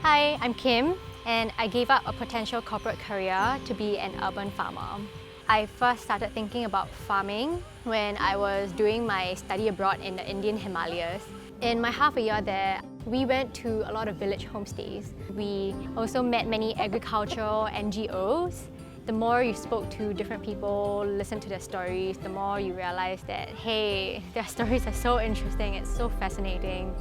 Hi, I'm Kim, and I gave up a potential corporate career to be an urban farmer. I first started thinking about farming when I was doing my study abroad in the Indian Himalayas. In my half a year there, we went to a lot of village homestays. We also met many agricultural NGOs. The more you spoke to different people, listened to their stories, the more you realize that, hey, their stories are so interesting, it's so fascinating.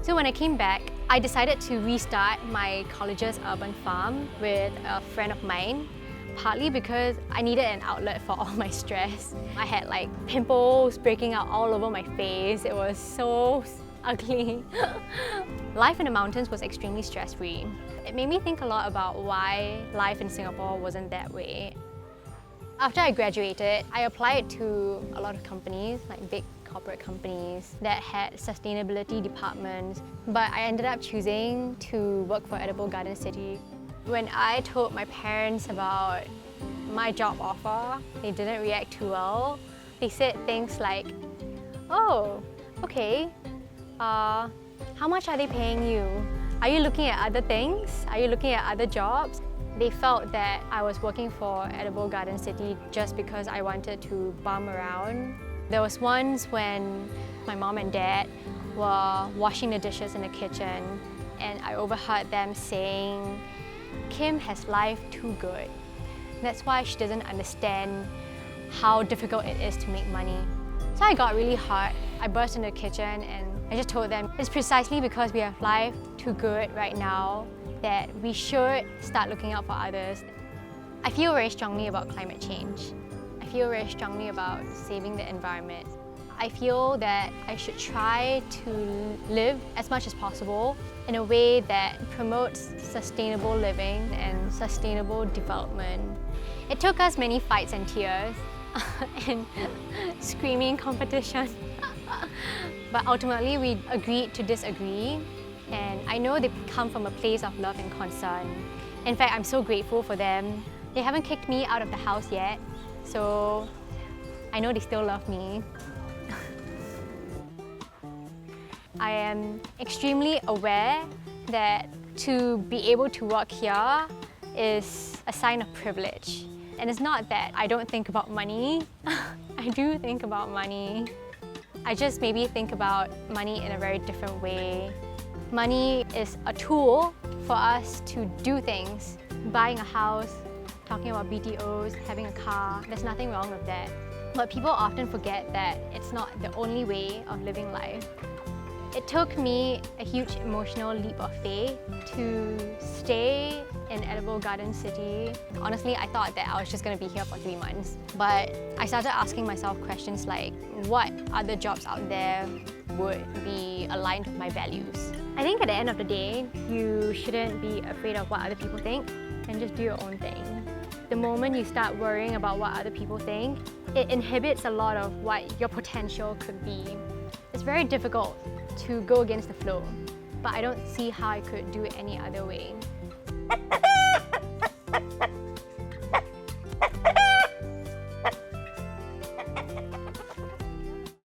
So when I came back, I decided to restart my college's urban farm with a friend of mine, partly because I needed an outlet for all my stress. I had like pimples breaking out all over my face. It was so ugly. Life in the mountains was extremely stress-free. It made me think a lot about why life in Singapore wasn't that way. After I graduated, I applied to a lot of companies, like big corporate companies that had sustainability departments, but I ended up choosing to work for Edible Garden City. When I told my parents about my job offer, they didn't react too well. They said things like, "Oh, okay, how much are they paying you? Are you looking at other things? Are you looking at other jobs?" They felt that I was working for Edible Garden City just because I wanted to bum around. There was once when my mom and dad were washing the dishes in the kitchen and I overheard them saying, "Kim has life too good. That's why she doesn't understand how difficult it is to make money." So I got really hurt. I burst into the kitchen and I just told them, it's precisely because we have life too good right now that we should start looking out for others. I feel very strongly about climate change. I feel very strongly about saving the environment. I feel that I should try to live as much as possible in a way that promotes sustainable living and sustainable development. It took us many fights and tears and screaming competition. But ultimately we agreed to disagree, and I know they come from a place of love and concern. In fact, I'm so grateful for them. They haven't kicked me out of the house yet, so I know they still love me. I am extremely aware that to be able to work here is a sign of privilege. And it's not that I don't think about money. I do think about money. I just maybe think about money in a very different way. Money is a tool for us to do things. Buying a house, talking about BTOs, having a car, there's nothing wrong with that. But people often forget that it's not the only way of living life. It took me a huge emotional leap of faith to stay in Edible Garden City. Honestly, I thought that I was just going to be here for 3 months. But I started asking myself questions like, what other jobs out there would be aligned with my values? I think at the end of the day, you shouldn't be afraid of what other people think and just do your own thing. The moment you start worrying about what other people think, it inhibits a lot of what your potential could be. It's very difficult to go against the flow, but I don't see how I could do it any other way.